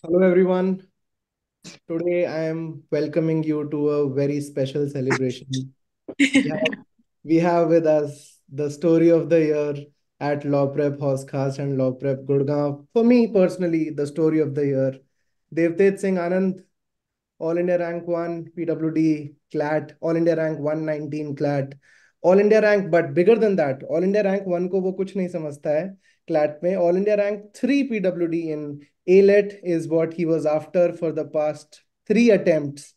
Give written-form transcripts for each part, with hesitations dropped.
Hello everyone. Today I am welcoming you to a very special celebration. We have, we have with us the story of the year at Law Prep Housecast and Law Prep Gurgaon. For me personally, the story of the year. Devtet Singh Anand, All India Rank 1, PWD, CLAT, All India Rank 119, CLAT, All India Rank, but bigger than that, All India Rank 1 को वो कुछ नहीं समझता है CLAT में, All India Rank 3 PWD in ALET is what he was after for the past three attempts,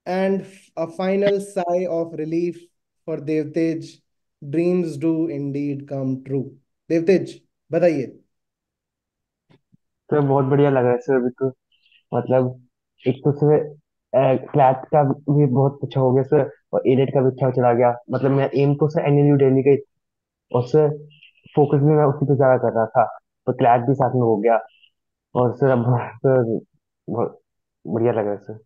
and a final sigh of relief for Devtej. Dreams do indeed come true. Devtej, बताइए. तो बहुत बढ़िया लग रहा है sir अभी तो। मतलब एक तो सर क्लैट का भी बहुत अच्छा हो गया सर। और एडेड का भी अच्छा चला गया। मतलब मेरा एम तो सर एनएलयू दिल्ली का ही था। और सर फोकस भी मैं उसी पे ज्यादा कर रहा था। तो क्लैट भी साथ में हो गया। और सर अब सर बहुत बढ़िया लग रहा है सर।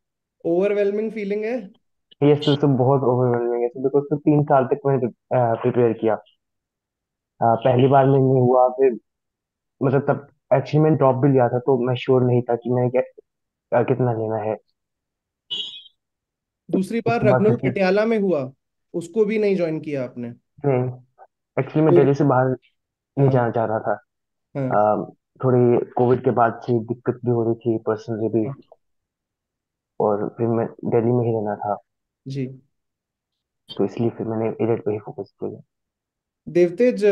ओवरवेलमिंग फीलिंग है. ये सर बहुत ओवरवेलमिंग है सर, बिकॉज सर 3 साल तक मैंने प्रिपेयर किया। पहली बार में नहीं हुआ फिर। मतलब तब एक्चुअली मैंने ड्रॉप भी लिया था, तो मैं श्योर नहीं था कि मैंने कितना लेना है। दूसरी बार उसके बाद रग्नुल फिर पटियाला में हुआ, उसको भी नहीं ज्वाइन किया आपने. नहीं, एक्चुअली मैं फिर. दिल्ली से बाहर नहीं हाँ. जाना चाह रहा था। हाँ. अ, थोड़ी कोविड के बाद से दिक्कत भी हो रही थी पर्सनली भी। हाँ. और फिर मैं दिल्ली में ही रहना था। जी. तो इसलिए फिर मैंने एडेड पे ही फोकस किया। देवतेज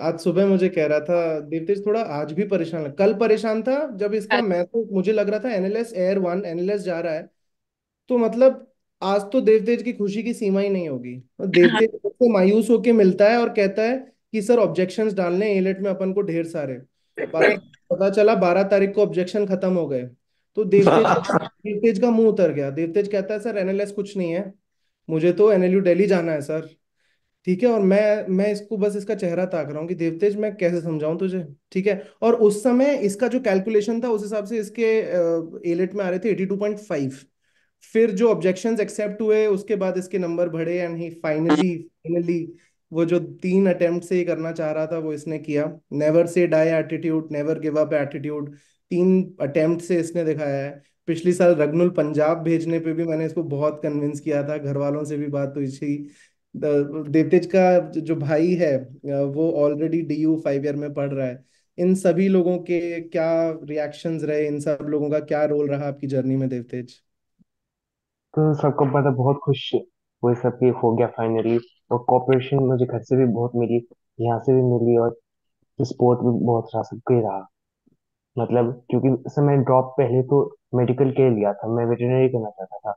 आज सुबह मुझे कह रहा था. देवतेज थोड़ा आज भी परेशान लग, कल परेशान था जब इसका, मैं तो मुझे लग रहा था एनएलएस एयर वन एनएलएस जा रहा है. तो मतलब आज तो देवतेज की खुशी की सीमा ही नहीं होगी. और देवतेज को मायूस होके मिलता है और कहता है कि सर ऑब्जेक्शंस डालने एलेट में अपन को ढेर सारे. बाकी पता चला 12 तारीख को ऑब्जेक्शन खत्म हो गए. तो देवतेज का मुंह उतर गया. देवतेज कहता है सर एनएलएस कुछ नहीं है, मुझे तो एनएलयू दिल्ली जाना है सर. ठीक है. और मैं इसको बस इसका चेहरा ताक रहा हूँ कि देवतेज मैं कैसे समझाऊं तुझे. ठीक है. और उस समय इसका जो कैलकुलेशन था उस हिसाब से इसके एलेट में आ रहे थे 82.5. फिर जो ऑब्जेक्शंस एक्सेप्ट हुए उसके बाद इसके नंबर बढ़े एंड ही फाइनली फाइनली वो जो 3 अटेम्प्ट से ये करना चाह रहा था वो इसने किया. Never say die attitude, never give up attitude. 3 attempt से इसने दिखाया है. पिछली साल रग्नुल पंजाब भेजने पे भी मैंने इसको बहुत कन्विंस किया था, घर वालों से भी बात हुई थी. देवतेज का जो भाई है वो ऑलरेडी DU 5 ईयर में पढ़ रहा है. इन सभी लोगों के क्या रिएक्शंस रहे, इन सब लोगों का क्या रोल रहा आपकी जर्नी में देवतेज. तो सबको पता, बहुत खुश वो सब कि हो गया फाइनली। और कॉपरेशन मुझे घर से भी बहुत मिली, यहाँ से भी मिली। और सपोर्ट भी बहुत रहा, सबके रहा। मतलब क्योंकि सर मैं ड्रॉप पहले तो मेडिकल के लिए लिया था, मैं वेटरनरी करना चाहता था।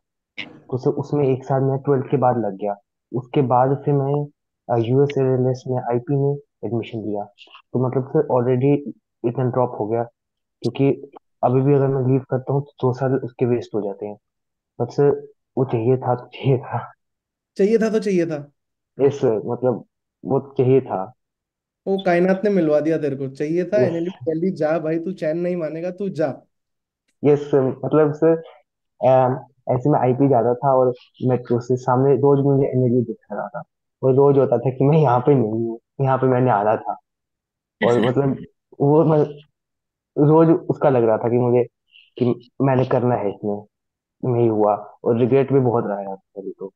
तो सर उसमें एक साल मैं 12th के बाद लग गया। उसके बाद फिर मैं यूएसएलएस में आईपी में एडमिशन लिया। तो मतलब सर ऑलरेडी इतना ड्रॉप हो गया। क्योंकि अभी भी अगर मैं लीव करता हूँ तो 2 साल उसके वेस्ट हो जाते हैं। बट सर वो चाहिए था तो चाहिए था। चाहिए था तो चाहिए था. यस सर, मतलब वो चाहिए था। वो कायनात ने मिलवा दिया तेरे को. चाहिए था यस। एनएलयू दिल्ली जा भाई, तू चैन नहीं मानेगा, तू जा. यस सर, मतलब सर ऐसे में आईपी जाता था और मेट्रो से सामने रोज मुझे एनर्जी दिख रहा था। और रोज होता था कि मैं यहाँ पे नहीं हूँ, यहाँ पे मैंने आना था। और मतलब वो मैं रोज उसका लग रहा था कि मुझे कि मैंने करना है इसमें, नहीं हुआ। और रिग्रेट भी बहुत रहा है अभी तो।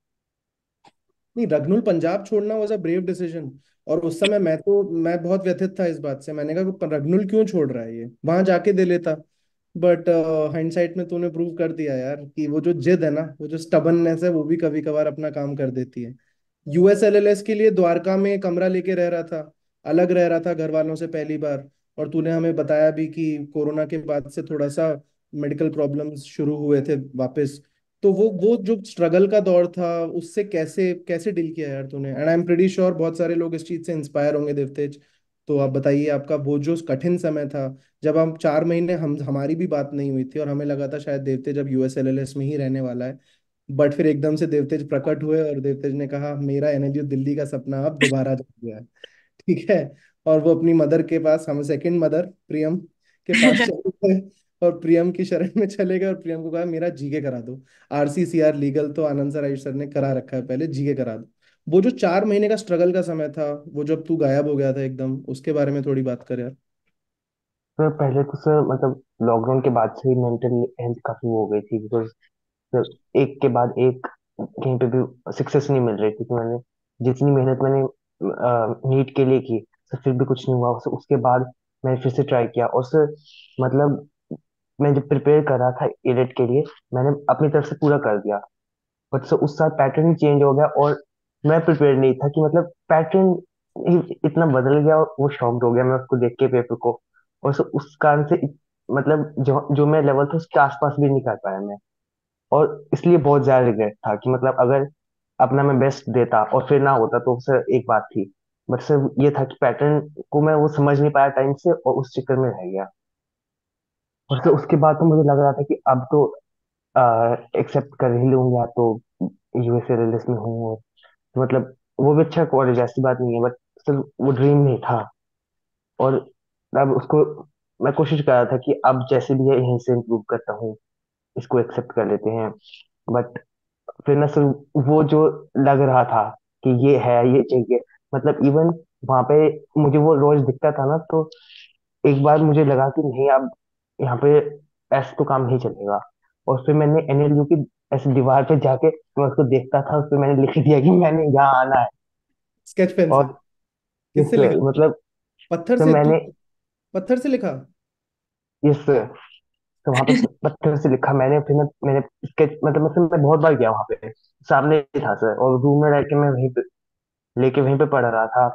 नहीं, रग्नुल पंजाब छोड़ना वाज अ ब्रेव डिसीजन. और उस समय मैं बहुत व्यथित था इस बात से. मैंने कहा कि रग्नुल क्यों छोड़ रहा है, ये वहां जाके दे लेता. बट हाइंडसाइट में तूने प्रूव कर दिया यार कि वो जो जिद है ना, वो जो स्टबननेस है, वो भी कभी कभार अपना काम कर देती है. USLLS के लिए द्वारका में कमरा लेके रह रहा था, अलग रह रहा था घर वालों से पहली बार. और तूने हमें बताया भी कि कोरोना के बाद से थोड़ा सा मेडिकल प्रॉब्लम्स शुरू हुए थे वापस. तो वो जो स्ट्रगल का दौर था उससे कैसे कैसे डील किया यार तूने. And I am pretty sure बहुत सारे लोग इस चीज से इंस्पायर होंगे देवतेज. तो आप बताइए आपका वो जो कठिन समय था, जब हम 4 महीने हम हमारी भी बात नहीं हुई थी और हमें लगा था शायद देवतेज अब USLLS में ही रहने वाला है. बट फिर एकदम से देवतेज प्रकट हुए और देवतेज ने कहा मेरा एनएलयू दिल्ली का सपना अब दोबारा जग गया है. ठीक है. और वो अपनी मदर के पास, हम सेकंड मदर प्रियम के पास चले गए. और प्रियम की शरण में चले गए और प्रियम को कहा मेरा जीके करा दो. RCCR लीगल तो आनंद सर आयुष सर ने करा रखा है, पहले जीके करा दो. वो जो 4 महीने का स्ट्रगल का समय था, वो जब तू गायब हो गया था एकदम, उसके बारे में थोड़ी बात कर यार. सर पहले तो सर मतलब लॉकडाउन के बाद से ही मेंटल हेल्थ काफी वो हो गई थी, बिकॉज सर एक के बाद एक कहीं पे भी सक्सेस नहीं मिल रही थी। तो मैंने जितनी मेहनत मैंने नीट के लिए की, सर फिर भी कुछ नहीं हुआ। सर उसके बाद मैंने फिर से ट्राई किया, और सर मतलब मैं जब प्रिपेयर कर रहा था एडेट के लिए, मैंने अपनी तरफ से पूरा कर दिया। बट सर उस साल पैटर्न ही चेंज हो गया, और मैं प्रिपेयर नहीं था कि मतलब पैटर्न इतना बदल गया, और वो शॉक्ड हो गया मैं उसको देख के पेपर को। और सर उस कारण से मतलब जो जो मैं लेवल था उसके आसपास भी नहीं कर पाया मैं। और इसलिए बहुत ज्यादा रिग्रेट था कि मतलब अगर अपना मैं बेस्ट देता और फिर ना होता तो सर एक बात थी। बट सर ये था कि पैटर्न को मैं वो समझ नहीं पाया टाइम से, और उस चक्कर में रह गया। और सर उसके बाद तो मुझे लग रहा था कि अब तो एक्सेप्ट कर ही लूंगा, तो यूएसए रेलवेज में हूँ। तो मतलब वो भी अच्छा कॉलेज है, ऐसी बात नहीं है, बट सर वो ड्रीम नहीं था। और अब उसको मैं कोशिश कर रहा था कि अब जैसे भी है यहीं से इम्प्रूव करता हूँ, इसको एक्सेप्ट कर लेते हैं। बट फिर ना सर वो जो लग रहा था कि ये है, ये चाहिए, मतलब इवन वहां पे मुझे वो रोज दिखता था ना, तो एक बार मुझे लगा कि नहीं, अब यहाँ पे ऐसे तो काम नहीं चलेगा। और फिर मैंने एनएलयू की ऐसे दीवार पे जाके मैं उसको देखता था, उस पर मैंने लिख दिया कि मैंने यहाँ आना है। स्केच पेन से? और किससे इस लिखा? मतलब पत्थर तो से तू? मैंने पत्थर से लिखा? इस तो वहां पे पत्थर से लिखा मैंने। फिर मैंने स्केच मतलब मैं बहुत बार गया वहां पे, सामने ही था सर, और रूम में रह के मैं वहीं पे लेके वहीं पे पढ़ रहा था।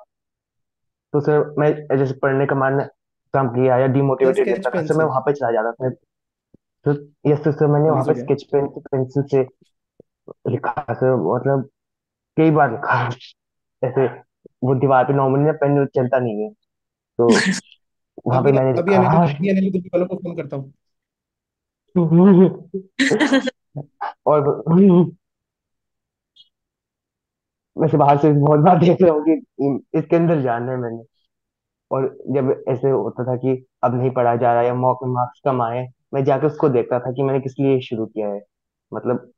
तो सर मैं जैसे पढ़ने का मन कम किया या डिमोटिवेटेड स्केच लगता था पेन सर, मैं से? वहां पे चला जाता था। तो यस सर मैंने वहां समझ पे गया। स्केच पेन पेंसिल से लिखा सर, मतलब कई बार लिखा ऐसे। वो दीवार पे नॉर्मली ना पेन चलता नहीं है, तो वहां पे अभी मैंने अभी लिखा। अभी एनएलयू दिल्ली वालों को फोन करता हूँ। और वैसे बाहर से बहुत बार देख रहा हूँ कि इसके अंदर जाना है मैंने। और जब ऐसे होता था कि अब नहीं पढ़ा जा रहा या मॉक में मार्क्स कम आए, मैं जाके उसको देखता था कि मैंने किस लिए शुरू किया है। मतलब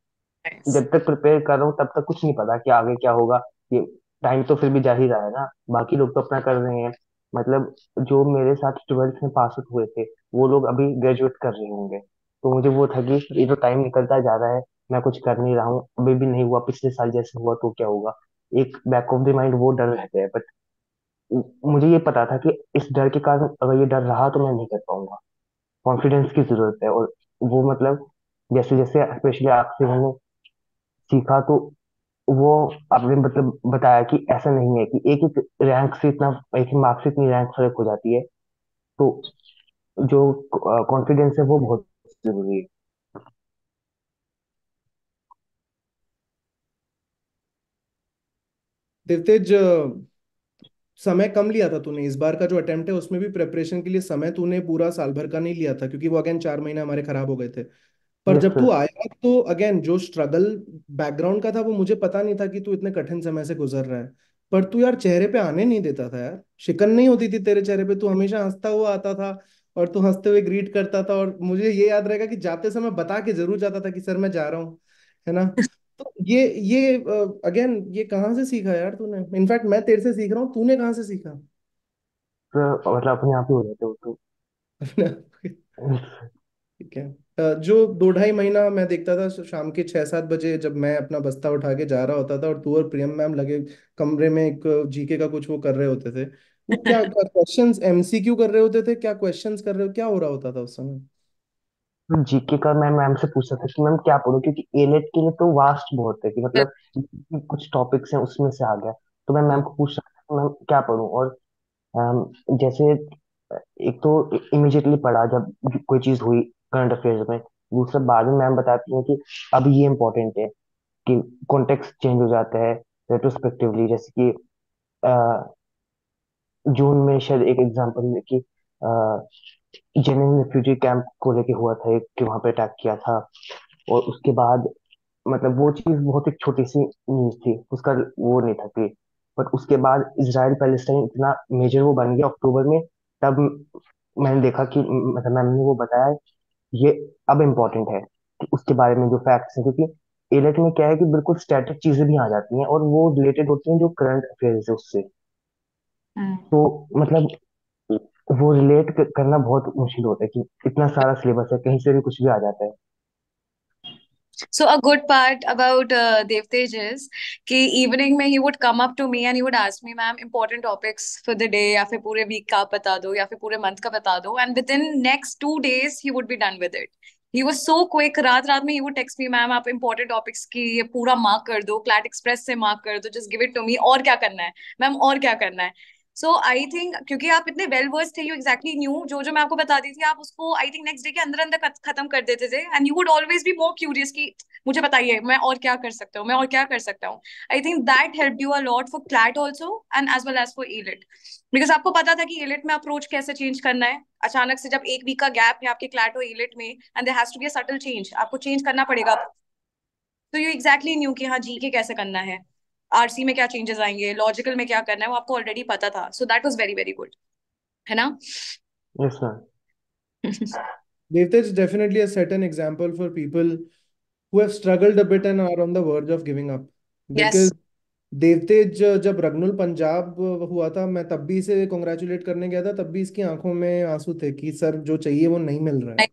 Nice. जब तक प्रिपेयर कर रहा हूँ तब तक कुछ नहीं पता कि आगे क्या होगा। ये टाइम तो फिर भी जा ही रहा है ना, बाकी लोग तो अपना कर रहे हैं। मतलब जो मेरे साथ ट्वेल्थ में पास आउट हुए थे, वो लोग अभी ग्रेजुएट कर रहे होंगे। तो मुझे वो था कि ये तो टाइम निकलता जा रहा है, मैं कुछ कर नहीं रहा हूँ, अभी भी नहीं हुआ, पिछले साल जैसे हुआ तो क्या होगा। एक बैक ऑफ द माइंड वो डर रहता है। बट मुझे ये पता था कि इस डर के कारण अगर ये डर रहा तो मैं नहीं कर पाऊंगा। कॉन्फिडेंस की जरूरत है। और वो मतलब जैसे जैसे स्पेशली आपसे मैंने सीखा, तो वो आपने मतलब बताया कि ऐसा नहीं है कि एक एक रैंक से इतना, एक ही मार्क्स से इतनी रैंक फर्क हो जाती है। तो जो कॉन्फिडेंस है वो बहुत जरूरी है। देवतेज, समय कम लिया था तूने। इस बार का जो अटेम्प्ट है उसमें भी प्रेपरेशन के लिए समय तूने पूरा साल भर का नहीं लिया था, क्योंकि वो अगेन 4 महीने हमारे खराब हो गए थे। पर यस जब सर। तू आया तो अगेन जो स्ट्रगल बैकग्राउंड का था वो मुझे पता नहीं था कि तू इतने कठिन समय से गुजर रहा है। पर तू यार चेहरे पे आने नहीं देता था यार, शिकन नहीं होती थी तेरे चेहरे पे, तू हमेशा हंसता हुआ आता था। और तू हंसते हुए ग्रीट करता था, और मुझे ये याद रहेगा कि जाते समय बता के जरूर जाता था कि सर मैं जा रहा हूँ, है ना। तो ये अगेन ये कहाँ से सीखा यार तूने? इनफैक्ट मैं तेरे से सीख रहा हूँ, तूने कहाँ से सीखा? तो मतलब अपने आप ही हो जाते हो तो। ठीक है। जो 2 ढाई महीना मैं देखता था शाम के 6-7 बजे जब मैं अपना बस्ता उठा के जा रहा होता था, और तू और प्रियम मैम लगे कमरे में एक जीके का कुछ वो कर रहे होते थे। वो क्या क्वेश्चंस एमसीक्यू कर रहे होते थे? क्या क्वेश्चंस कर रहे हो, क्या हो रहा होता था उस समय? जीके का मैं मैम से पूछा था कि मैम क्या पढूं, क्योंकि एलेट के लिए तो वास्ट बहुत है कि मतलब कुछ टॉपिक्स हैं उसमें से आ गया। तो मैं मैम हम्म। को पूछ रहा था कि मैम क्या पढूं। और जैसे एक तो इमिजिएटली पढ़ा जब कोई चीज हुई करंट अफेयर्स में। दूसरा बाद में मैम बताती हैं कि अब ये इंपॉर्टेंट है कि कॉन्टेक्स्ट चेंज हो जाता है रेट्रोस्पेक्टिवली। जैसे कि जून में शायद एक एग्जांपल कि जेनिन रिफ्यूजी कैंप को लेके हुआ था एक, कि वहां पे अटैक किया था। और उसके बाद मतलब वो चीज बहुत एक छोटी सी न्यूज थी, उसका वो नहीं था कि। बट उसके बाद इसराइल पैलेस्टाइन इतना मेजर वो बन गया अक्टूबर में। तब मैंने देखा कि मतलब मैंने वो बताया ये अब इम्पोर्टेंट है कि उसके बारे में जो फैक्ट्स हैं, क्योंकि एलेट में क्या है कि बिल्कुल स्टैटिक चीजें भी आ जाती हैं और वो रिलेटेड होती हैं जो करंट अफेयर्स है उससे। हम्म। तो मतलब वो रिलेट करना बहुत मुश्किल होता है कि इतना सारा सिलेबस है, कहीं से भी कुछ भी आ जाता है। So a good part about Devtej is कि evening में he would come up to me and he would ask me, ma'am important topics for the day या फिर पूरे week का आप बता दो या फिर पूरे month का बता दो, and within next 2 days he would be done with it. He was so quick. रात रात में he would text me, ma'am आप important topics की ये पूरा mark कर दो, क्लैट एक्सप्रेस से mark कर दो, just give it to me, और क्या करना है मैम, और क्या करना है। सो आई थिंक क्योंकि आप इतने वेल वर्स थे, यू एग्जैक्टली न्यू जो जो मैं आपको बताती थी, आप उसको आई थिंक नेक्स्ट डे के अंदर अंदर खत्म कर देते थे, and you would always be more curious कि मुझे बताइए मैं और क्या कर सकता हूँ, मैं और क्या कर सकता हूँ। I think that help you a lot for CLAT also and as well as for AILET, because आपको पता था कि एलिट में अप्रोच कैसे चेंज करना है। अचानक से जब एक वीक का गैप है आपके क्लैट और एलिट में, and there has to be a subtle change, आपको चेंज करना पड़ेगा, तो यू एग्जैक्टली न्यू कि हाँ जी के कैसे करना है, आरसी में क्या चेंजेस आएंगे, लॉजिकल में क्या करना है, वो आपको ऑलरेडी पता था। So that was very very good, है ना। Yes ma'am. Devte is definitely a certain example for people who have struggled a bit and are on the verge of giving up. Yes. Because देवतेज जब रग्नुल पंजाब हुआ था, मैं तब भी इसे congratulate करने गया था, तब भी इसकी आंखों में आंसू थे कि सर जो चाहिए वो नहीं मिल रहा है।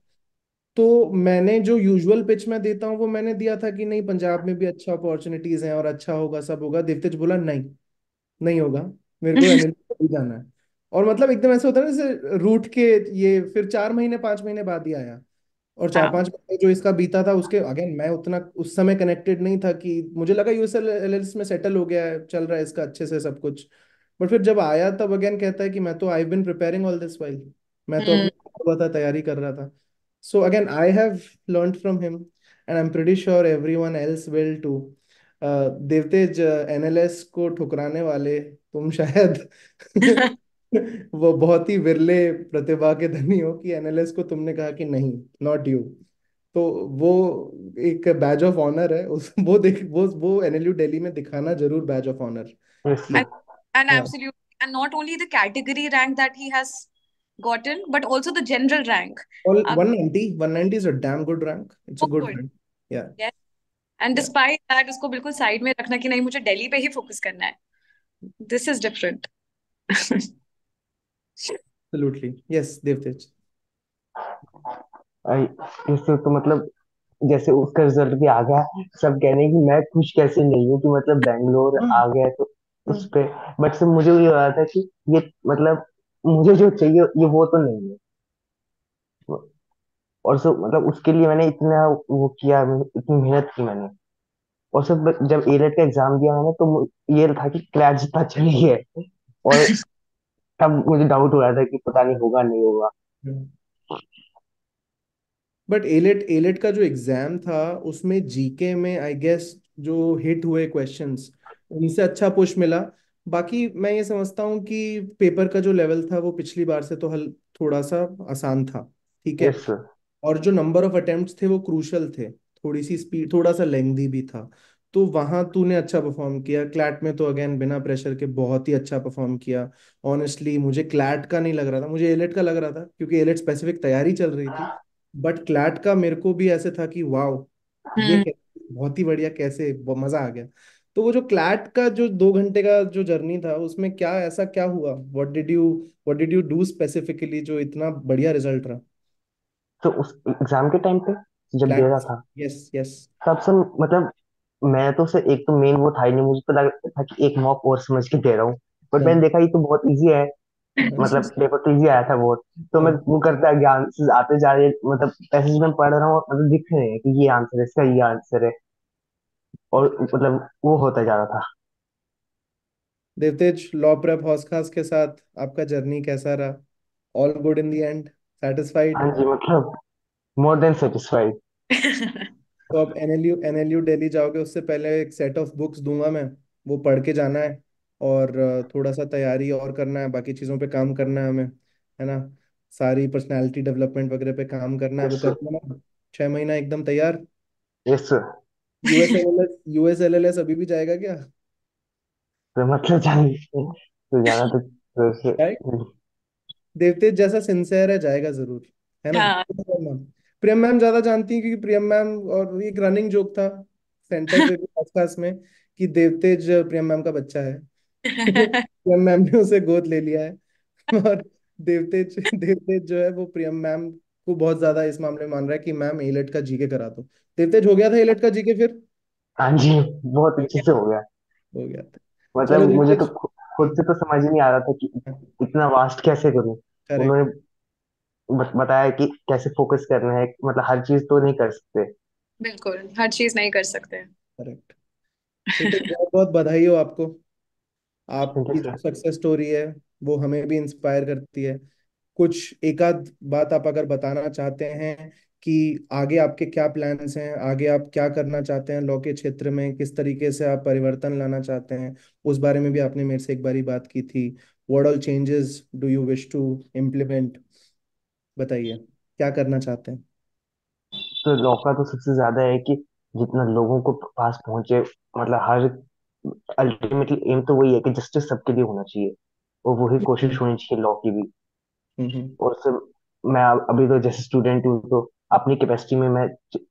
तो मैंने जो यूजुअल पिच में देता हूँ वो मैंने दिया था कि नहीं, पंजाब में भी अच्छा अपॉर्चुनिटीज हैं और अच्छा होगा, सब होगा। देवतेज बोला नहीं, नहीं होगा, मेरे को एनएलपी ही जाना है। और मतलब एकदम ऐसा होता है ना जैसे रूठ के, ये फिर 4 महीने 5 महीने बाद ही आया। और चार हाँ। पांच महीने जो इसका बीता था उसके अगेन मैं उतना उस समय कनेक्टेड नहीं था, कि मुझे लगा यूएसएलएस में सेटल हो गया है, चल रहा है इसका अच्छे से सब कुछ। बट फिर जब आया तब अगेन कहता है कि मैं तो आई बिन प्रिपेयरिंग ऑल दिस वाइल, मैं तो हम्म। अपने हुआ था, तैयारी कर रहा था। So again I have learned from him and I am pretty sure everyone else will too. Devtej, NLS को ठुकराने वाले तुम शायद वो बहुत ही विरले प्रतिभा के धनी हो कि एनएलएस को तुमने कहा कि नहीं, नॉट यू। तो वो एक बैज ऑफ ऑनर है उस, वो देख वो एनएलयू दिल्ली में दिखाना जरूर बैज ऑफ ऑनर यस कि and, सर। and हाँ। absolutely, and not only the category rank that he has gotten, but also the general rank. और Up 190 is a damn good rank, it's a good good. Rank. या Yes. And या despite that, उसको बिल्कुल side में रखना कि नहीं मुझे दिल्ली पे ही फोकस करना है, this is different. Absolutely yes Devtej. इससे तो मतलब जैसे उसका रिजल्ट भी आ गया, सब कह रहे हैं कि मैं खुश कैसे नहीं हूँ कि मतलब बैंगलोर हम्म आ गया है, तो उस हम्म पे। बट सब मुझे ये हो रहा था कि ये मतलब मुझे जो चाहिए ये वो तो नहीं है। और सब मतलब उसके लिए मैंने इतना वो किया, इतनी मेहनत की मैंने। और सब जब एलेट का एग्जाम दिया मैंने, तो ये था कि क्लैट जितना चली है। और तब मुझे डाउट हो रहा था कि पता नहीं होगा नहीं होगा। बट एलेट एलेट का जो एग्जाम था उसमें जीके में आई गेस जो हिट हुए क्वेश्चंस उनसे अच्छा पुश मिला। बाकी मैं ये समझता हूँ कि पेपर का जो लेवल था वो पिछली बार से तो हल थोड़ा सा आसान था, ठीक है। Yes sir. और जो नंबर ऑफ अटेम्प्ट्स थे वो क्रूशल थे, थोड़ी सी स्पीड, थोड़ा सा लेंथी भी था। तो वहां तूने अच्छा परफॉर्म किया। क्लैट में तो अगेन बिना प्रेशर के बहुत ही अच्छा परफॉर्म किया। ऑनेस्टली मुझे क्लैट का नहीं लग रहा था, मुझे एलेट का लग रहा था क्योंकि एलेट स्पेसिफिक तैयारी चल रही थी। बट क्लैट का मेरे को भी ऐसे था कि वाओ, ये हम्म। बहुत ही बढ़िया, कैसे मजा आ गया। तो वो जो क्लैट का जो 2 घंटे का जो जर्नी था उसमें क्या ऐसा क्या हुआ, what did you do specifically जो इतना बढ़िया रिजल्ट रहा। तो उस एग्जाम के टाइम पे जब दे रहा क्लैट। था, यस यस। तब से मतलब मैं तो उसे एक तो मेन वो था ही नहीं, मुझे तो लग था कि एक मॉक और समझ के दे रहा हूँ। बट मैंने देखा ये तो बहुत इजी है, मतलब पेपर तो इजी आया था बहुत। तो मैं वो करता गया, आंसर आते जा रहे, मतलब पैसेज में पढ़ रहा हूँ और मतलब दिख रहे हैं कि ये आंसर है, इसका ये आंसर है। और मतलब वो होता जा रहा था। देवतेज, लॉ प्रेप हौस खास के साथ आपका जर्नी कैसा रहा? All good in the end, satisfied? हाँ जी, मतलब मोर देन सेटिस्फाइड। तो अब एनएलयू दिल्ली जाओगे उससे पहले एक सेट ऑफ बुक्स दूंगा मैं, वो पढ़ के जाना है। और थोड़ा सा तैयारी और करना है, बाकी चीज़ों पे काम करना है हमें, है ना। सारी पर्सनालिटी डेवलपमेंट वगैरह पे काम करना है, वो यस कर लेना। 6 महीना एकदम तैयार। यस। यूएसएलएलएस अभी भी जाएगा क्या? तो मतलब जान तो जाना तो जाए। देवतेज जैसा सिंसेयर है, जाएगा जरूर, है ना। हाँ। प्रियम मैम ज्यादा जानती है क्योंकि प्रियम मैम, और एक रनिंग जोक था सेंटर पे भी आसपास में कि देवतेज प्रियम मैम का बच्चा है। प्रियम मैम ने उसे गोद ले लिया है। और देवतेज देवतेज जो है वो प्रियम मैम को बहुत ज्यादा इस मामले में मान रहा है कि मैम एलेट का जीके करा दो। देवतेज हो गया था एलेट का जीके फिर? हाँ जी, बहुत हो अच्छे गया। से हो गया। हो गया था। चलो मतलब मुझे तो देवतेज। खुद से तो समझ ही नहीं आ रहा था कि इतना वास्ट कैसे करूं। करेक्ट। उन्होंने बताया कि कैसे फोकस करना है, मतलब हर चीज तो नहीं कर सकते। बिल्कुल हर चीज नहीं कर सकते। करेक्ट। देवतेज बहुत बहुत बधाई हो आपको। थैंक यू आपकी जो सर। सक्सेस स्टोरी है वो हमें भी इंस्पायर करती है। कुछ एक आध बात आप अगर बताना चाहते हैं कि आगे आपके क्या प्लान्स हैं, आगे आप क्या करना चाहते हैं लॉ के क्षेत्र में, किस तरीके से आप परिवर्तन लाना चाहते हैं, उस बारे में भी आपने मेरे से एक बारी बात की थी। What all changes do you wish to implement? बताइए क्या करना चाहते हैं। तो लॉ का तो सबसे ज्यादा है कि जितना लोगों को पास पहुंचे, मतलब हर अल्टीमेटली एम तो वही है कि जस्टिस सबके लिए होना चाहिए, और वही हम्म। कोशिश होनी चाहिए लॉ की भी। हम्म। और सर, मैं अभी तो जैसे स्टूडेंट हूँ, तो अपनी कैपेसिटी में मैं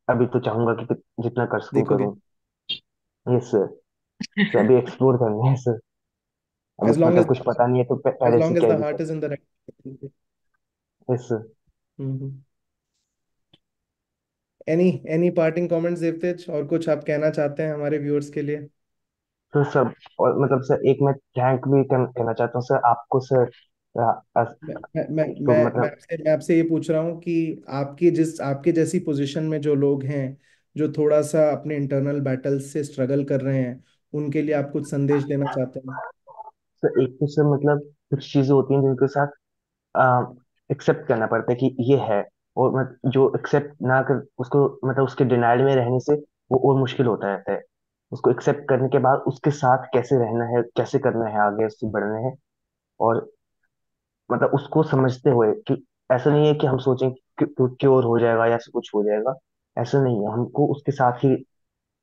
अभी तो चाहूंगा कि जितना कर सकूं देखोगे। करूं। Yes sir. तो अभी एक्सप्लोर करना है सर। अभी एज लॉन्ग मतलब एज कुछ पता नहीं है, तो एज पहले से लॉन्ग एज द तैयारी हार्ट कर। Is in the right. Yes sir. Any any parting comments Devtej, और कुछ आप कहना चाहते हैं हमारे व्यूअर्स के लिए? तो सब, और मतलब सर एक मैं थैंक भी कहना चाहता हूँ सर आपको सर। मैं मैं मैं तो मैं मतलब मैं आपसे ये पूछ रहा हूँ कि आपके जैसी पोजीशन में जो लोग हैं, जो थोड़ा सा अपने इंटरनल बैटल्स से स्ट्रगल कर रहे हैं, उनके लिए आप कुछ संदेश देना चाहते हैं? सर एक तो सर मतलब कुछ चीजें होती हैं जिनके साथ एक्सेप्ट करना पड़ता है कि ये है, और जो एक्सेप्ट ना कर उसको, मतलब उसके डिनाइल में रहने से वो और मुश्किल होता रहता है। उसको एक्सेप्ट करने के बाद उसके साथ कैसे रहना है, कैसे करना है, आगे उससे बढ़ना है। और मतलब उसको समझते हुए कि ऐसा नहीं है कि हम सोचें कि क्योर हो जाएगा या ऐसा कुछ हो जाएगा। ऐसा नहीं है, हमको उसके साथ ही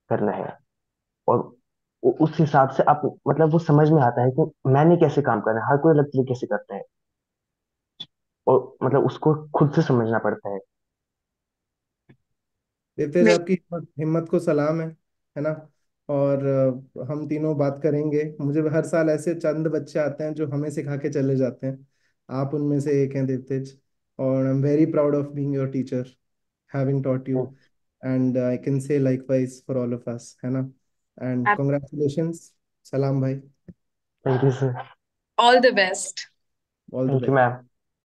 करना है। और उस हिसाब से आप, मतलब वो समझ में आता है कि मैंने कैसे काम करना है, हर कोई अलग तरीके से करता है। और मतलब उसको खुद से समझना पड़ता है। देवतेज नहीं। आपकी हिम्मत हिम्मत को सलाम है ना। और हम तीनों बात करेंगे। मुझे हर साल ऐसे चंद बच्चे आते हैं जो हमें सिखा के चले जाते हैं। आप उनमें से एक हैं देवतेज। और I am very proud of being your teacher, having taught you, and I can say likewise for all of us, है ना। And congratulations। सलाम भाई। Thank you sir. All the best. All the thank you best. Ma'am.